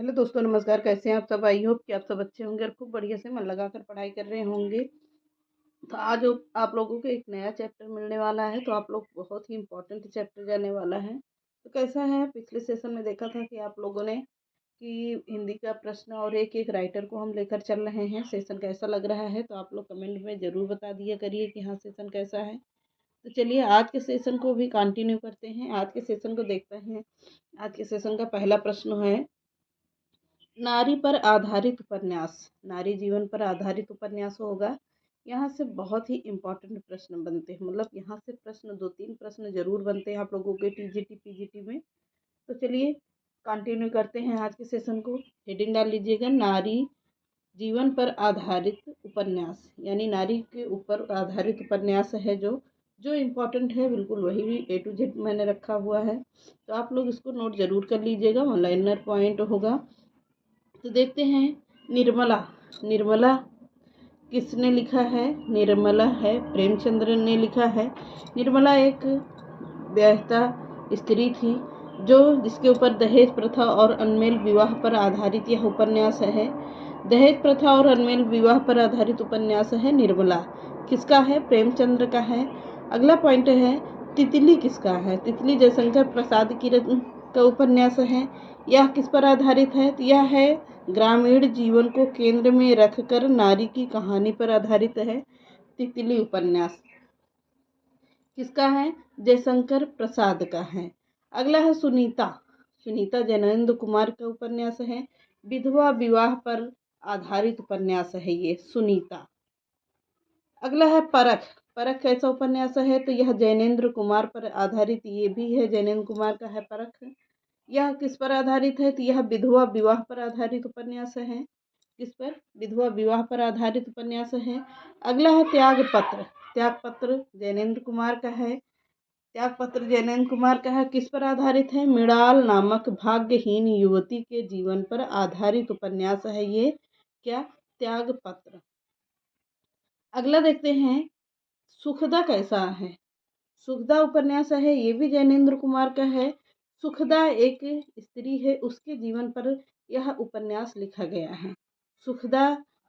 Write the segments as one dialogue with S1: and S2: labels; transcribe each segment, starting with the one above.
S1: Hello दोस्तों, नमस्कार। कैसे हैं आप सब? आई होप कि आप सब अच्छे होंगे और खूब बढ़िया से मन लगाकर पढ़ाई कर रहे होंगे। तो आज आप लोगों को एक नया चैप्टर मिलने वाला है, तो आप लोग बहुत ही इम्पोर्टेंट चैप्टर जाने वाला है। तो कैसा है, पिछले सेशन में देखा था कि आप लोगों ने कि हिंदी का प्रश्न और एक एक राइटर को हम लेकर चल रहे हैं। सेशन कैसा लग रहा है तो आप लोग कमेंट में ज़रूर बता दिया करिए कि हाँ, सेशन कैसा है। तो चलिए आज के सेशन को भी कंटिन्यू करते हैं। आज के सेशन को देखते हैं। आज के सेशन का पहला प्रश्न है, नारी पर आधारित उपन्यास। नारी जीवन पर आधारित उपन्यास होगा। यहाँ से बहुत ही इम्पोर्टेंट प्रश्न बनते हैं, मतलब यहाँ से प्रश्न 2-3 प्रश्न जरूर बनते हैं आप लोगों के टीजीटी पीजीटी में। तो चलिए कंटिन्यू करते हैं आज के सेशन को। हेडिंग डाल लीजिएगा, नारी जीवन पर आधारित उपन्यास, यानी नारी के ऊपर आधारित उपन्यास है। जो जो इम्पोर्टेंट है बिल्कुल वही भी A to Z मैंने रखा हुआ है, तो आप लोग इसको नोट जरूर कर लीजिएगा। वन लाइनर पॉइंट होगा। तो देखते हैं, निर्मला। निर्मला किसने लिखा है? निर्मला है प्रेमचंद्र ने लिखा है। निर्मला एक विवाहिता स्त्री थी जो जिसके ऊपर दहेज प्रथा और अनमेल विवाह पर आधारित यह उपन्यास है। दहेज प्रथा और अनमेल विवाह पर आधारित उपन्यास है निर्मला। किसका है? प्रेमचंद्र का है। अगला पॉइंट है, तितली किसका है? तितली जयशंकर प्रसाद की का उपन्यास है। यह किस पर आधारित है? तो यह है ग्रामीण जीवन को केंद्र में रखकर नारी की कहानी पर आधारित है। तितली उपन्यास किसका है? जयशंकर प्रसाद का है। अगला है सुनीता। सुनीता जैनेंद्र कुमार का उपन्यास है। विधवा विवाह पर आधारित उपन्यास है ये सुनीता। अगला है परख। परख कैसा उपन्यास है? तो यह जैनेंद्र कुमार पर आधारित ये भी है, जैनेंद्र कुमार का है परख। यह किस पर आधारित है? तो यह विधवा विवाह पर आधारित उपन्यास है। किस पर? विधवा विवाह पर आधारित उपन्यास है। अगला है त्यागपत्र। त्यागपत्र जैनेंद्र कुमार का है। त्यागपत्र जैनेंद्र कुमार का है। किस पर आधारित है? मृणाल नामक भाग्यहीन युवती के जीवन पर आधारित उपन्यास है ये, क्या? त्यागपत्र। अगला देखते हैं, सुखदा कैसा है? सुखदा उपन्यास है, ये भी जैनेंद्र कुमार का है। सुखदा एक स्त्री है, उसके जीवन पर यह उपन्यास लिखा गया है। सुखदा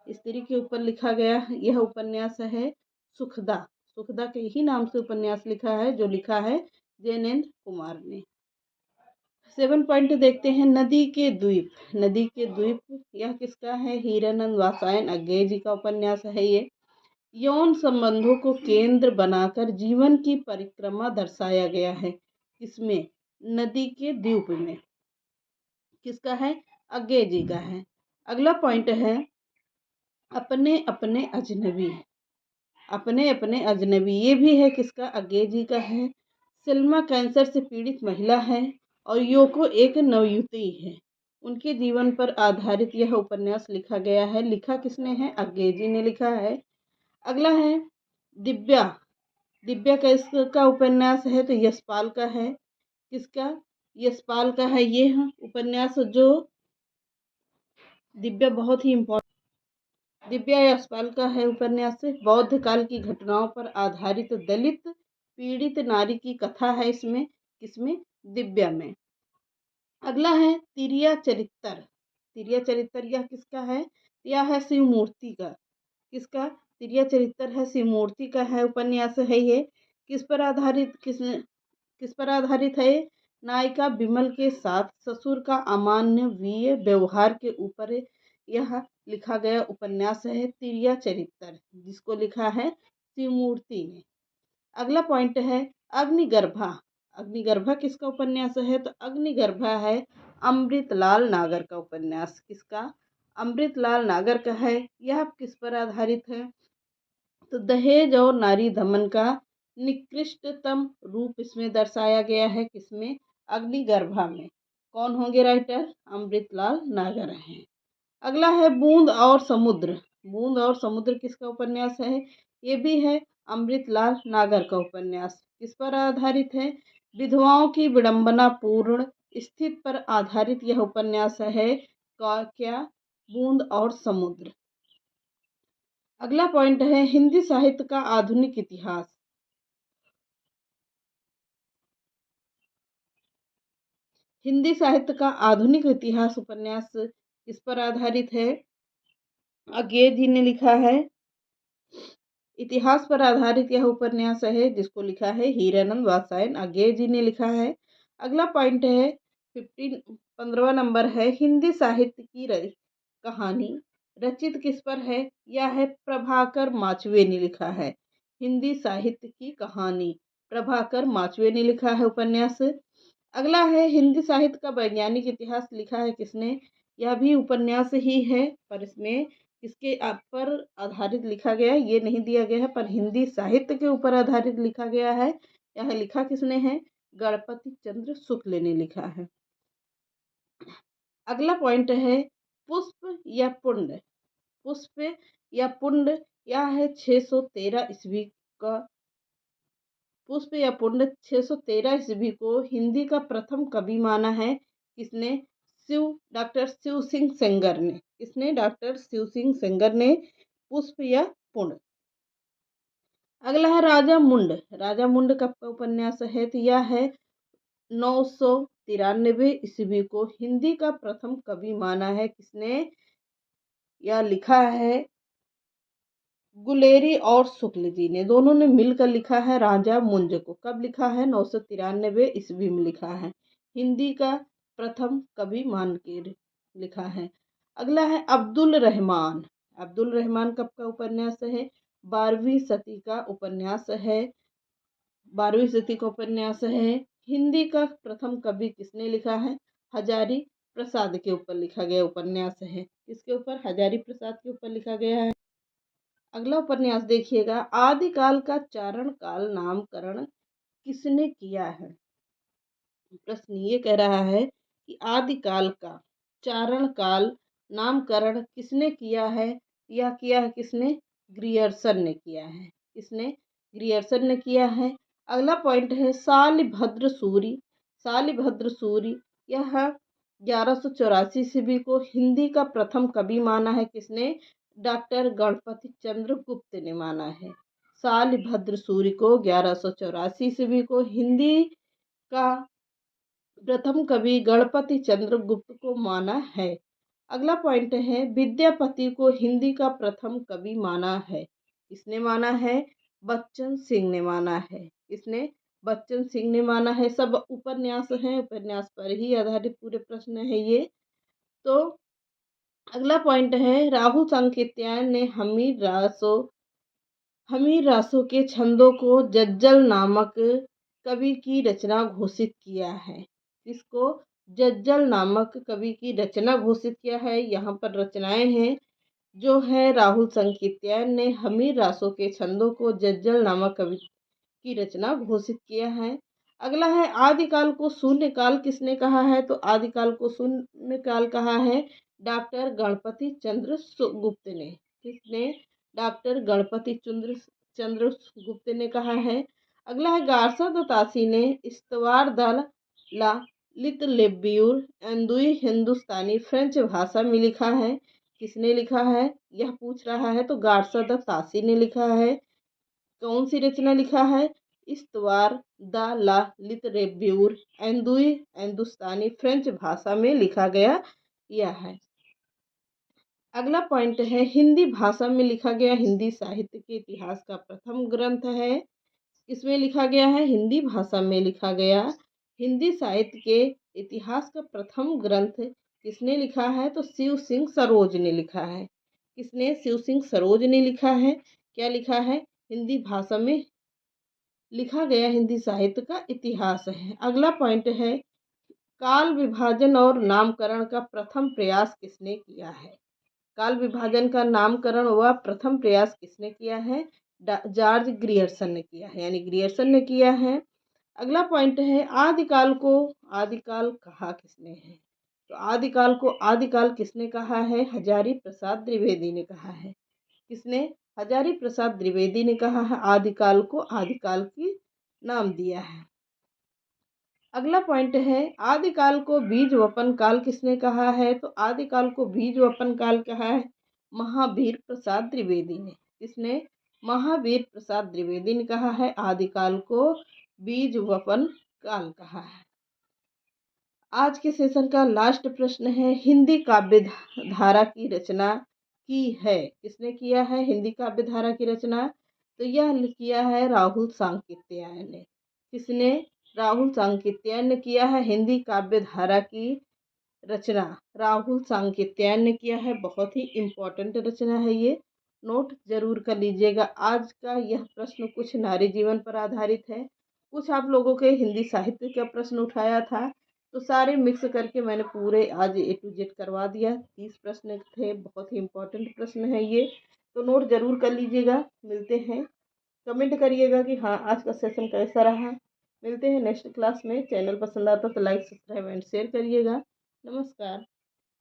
S1: स्त्री के ऊपर लिखा गया यह उपन्यास है सुखदा। सुखदा के ही नाम से उपन्यास लिखा है, जो लिखा है जैनेंद्र कुमार ने। 7 पॉइंट देखते हैं, नदी के द्वीप। नदी के द्वीप यह किसका है? हीरानंद वात्स्यायन अज्ञे जी का उपन्यास है ये। यौन संबंधों को केंद्र बनाकर जीवन की परिक्रमा दर्शाया गया है। किसमें? नदी के द्वीप में। किसका है? अज्ञे जी का है। अगला पॉइंट है, अपने अपने अजनबी। अपने अपने अजनबी ये भी है किसका? अज्ञे जी का है। सलमा कैंसर से पीड़ित महिला है और योको एक नवयुवती है। उनके जीवन पर आधारित यह उपन्यास लिखा गया है। लिखा किसने है? अज्ञे जी ने लिखा है। अगला है दिव्या। दिव्या का उपन्यास है तो यशपाल का है। किसका? यशपाल का है ये उपन्यास, जो दिव्या बहुत ही इम्पोर्टेंट। दिव्या यशपाल का है उपन्यास से बौद्ध काल की घटनाओं पर आधारित दलित पीड़ित नारी की कथा है इसमें। किसमें? दिव्या में। अगला है तिरिया चरित्र। तिरिया चरित्र यह किसका है? यह है शिव मूर्ति का। किसका? तिरिया चरित्र है शिव मूर्ति का है उपन्यास है ये। किस पर आधारित किस पर आधारित है? नायिका विमल के साथ ससुर का अमानवीय व्यवहार के ऊपर यह लिखा गया उपन्यास है तिरिया चरित्र, जिसको लिखा है शिवमूर्ति ने। अगला पॉइंट है अग्निगर्भा। अग्निगर्भा किसका उपन्यास है? तो अग्निगर्भा है अमृतलाल नागर का उपन्यास। किसका? अमृतलाल नागर का है। यह किस पर आधारित है? तो दहेज और नारी दमन का निकृष्टतम रूप इसमें दर्शाया गया है। किसमें? अग्निगर्भा में। कौन होंगे राइटर? अमृतलाल नागर हैं। अगला है बूंद और समुद्र। बूंद और समुद्र किसका उपन्यास है? ये भी है अमृतलाल नागर का उपन्यास। किस पर आधारित है? विधवाओं की विडंबना पूर्ण स्थिति पर आधारित यह उपन्यास है। क्या? बूंद और समुद्र। अगला पॉइंट है हिंदी साहित्य का आधुनिक इतिहास। हिंदी साहित्य का आधुनिक इतिहास उपन्यास किस पर आधारित है? अज्ञे जी ने लिखा है। इतिहास पर आधारित यह उपन्यास है जिसको लिखा है हीरानंद वात्स्यायन, अज्ञे जी ने लिखा है। अगला पॉइंट है 15वां नंबर है, हिंदी साहित्य की कहानी रचित किस पर है? यह है प्रभाकर माचवे ने लिखा है। हिंदी साहित्य की कहानी प्रभाकर माचवे ने लिखा है उपन्यास। अगला है हिंदी साहित्य का वैज्ञानिक इतिहास लिखा है किसने? यह भी उपन्यास ही है, पर इसमें किसके पर आधारित लिखा गया है ये नहीं दिया गया है, पर हिंदी साहित्य के ऊपर आधारित लिखा गया है। यह लिखा किसने है? गणपति चंद्र शुक्ल ने लिखा है। अगला पॉइंट है पुष्प या पुंड। पुष्प या पुंड यह है 613 ईस्वी का। पुष्प या पुंड 613 ईस्वी को हिंदी का प्रथम कवि माना है किसने? डॉक्टर शिव सिंह सेंगर ने। किसने? डॉक्टर शिव सिंह सेंगर ने पुष्प या पुंड। अगला है राजा मुंड। राजा मुंड कब का उपन्यास है? तो यह है 993 ईस्वी को हिंदी का प्रथम कवि माना है किसने? यह लिखा है गुलेरी और शुक्ल जी ने, दोनों ने मिलकर लिखा है राजा मुंज को। कब लिखा है? 993 ईस्वी में लिखा है। हिंदी का प्रथम कवि मान के लिखा है। अगला है अब्दुल रहमान। अब्दुल रहमान कब का उपन्यास है? 12वीं सदी का उपन्यास है। 12वीं सदी का उपन्यास है। हिंदी का प्रथम कवि किसने लिखा है? हजारी प्रसाद के ऊपर लिखा गया उपन्यास है। किसके ऊपर? हजारी प्रसाद के ऊपर लिखा गया है। अगला उपन्यास देखिएगा, आदिकाल का चारण काल नामकरण किसने किया है? प्रश्न ये कह रहा है कि आदिकाल का चारण काल नामकरण किसने किया है? यह किया है किसने? ग्रियर्सन ने किया है। किसने? ग्रियर्सन ने किया है। अगला पॉइंट है शालिभद्र सूरी। शालिभद्र सूरी यह 1184 ईस्वी को हिंदी का प्रथम कवि माना है किसने? डॉक्टर गणपति चंद्र गुप्त ने माना है। शालिभद्र सूरी को 1184 ईस्वी को हिंदी का प्रथम कवि गणपति चंद्र गुप्त को माना है। अगला पॉइंट है विद्यापति को हिंदी का प्रथम कवि माना है। किसने माना है? बच्चन सिंह ने माना है। किसने? बच्चन सिंह ने माना है। सब उपन्यास हैं, उपन्यास पर ही आधारित पूरे प्रश्न है ये। तो अगला पॉइंट है राहु सांकेत्यायन ने हमीर रासो के छंदों को जज्जल नामक कवि की रचना घोषित किया है। इसको जज्जल नामक कवि की रचना घोषित किया है। यहाँ पर रचनाएं हैं जो है राहुल सांकेत्यायन ने हमीर रासो के छंदों को जज्जल नामक कवि की रचना घोषित किया है। अगला है आदिकाल को शून्य काल किसने कहा है? तो आदिकाल को शून्य काल कहा है डॉक्टर गणपति चंद्र गुप्त ने। किसने? डॉक्टर गणपति चंद्र गुप्त ने कहा है। अगला है गारसा दतासी ने इस्तवार द ला लित लेब्यूर एंदुई हिंदुस्तानी फ्रेंच भाषा में लिखा है। किसने लिखा है? यह पूछ रहा है तो गारसा दतासी ने लिखा है। कौन सी रचना लिखा है? इस्तवार द ला लिटरेब्यूर एंदुई हिंदुस्तानी फ्रेंच भाषा में लिखा गया यह है। अगला पॉइंट है हिंदी भाषा में लिखा गया हिंदी साहित्य के इतिहास का प्रथम ग्रंथ है। इसमें लिखा गया है हिंदी भाषा में लिखा गया हिंदी साहित्य के इतिहास का प्रथम ग्रंथ किसने लिखा है? तो शिव सिंह सरोज ने लिखा है। किसने? शिव सिंह सरोज ने लिखा है। क्या लिखा है? हिंदी भाषा में लिखा गया हिंदी साहित्य का इतिहास है। अगला पॉइंट है काल विभाजन और नामकरण का प्रथम प्रयास किसने किया है? काल विभाजन का नामकरण व प्रथम प्रयास किसने किया है? जॉर्ज ग्रियर्सन ने किया है, यानी ग्रियर्सन ने किया है। अगला पॉइंट है आदिकाल कहा किसने है? तो आदिकाल को आदिकाल किसने कहा है? हजारी प्रसाद द्विवेदी ने कहा है। किसने? हजारी प्रसाद द्विवेदी ने कहा है आदिकाल को आदिकाल की नाम दिया है। अगला पॉइंट है आदिकाल को बीज वपन काल किसने कहा है? तो आदिकाल को बीज वपन काल कहा है महावीर प्रसाद द्विवेदी ने। किसने? महावीर प्रसाद द्विवेदी ने कहा है आदिकाल को बीज वपन काल कहा है। आज के सेशन का लास्ट प्रश्न है, हिंदी काव्य धारा की रचना की है, किसने किया है हिंदी काव्य धारा की रचना? तो यह किया है राहुल सांकृत्यायन ने। किसने? राहुल सांकृत्यायन ने किया है हिंदी काव्य धारा की रचना। राहुल सांकृत्यायन ने किया है, बहुत ही इम्पोर्टेंट रचना है ये, नोट जरूर कर लीजिएगा। आज का यह प्रश्न कुछ नारी जीवन पर आधारित है, कुछ आप लोगों के हिंदी साहित्य का प्रश्न उठाया था, तो सारे मिक्स करके मैंने पूरे आज A to Z करवा दिया। 30 प्रश्न थे, बहुत ही इम्पोर्टेंट प्रश्न है ये, तो नोट जरूर कर लीजिएगा। मिलते हैं, कमेंट करिएगा कि हाँ आज का सेशन कैसा रहा। मिलते हैं नेक्स्ट क्लास में। चैनल पसंद आता तो लाइक सब्सक्राइब एंड शेयर करिएगा। नमस्कार।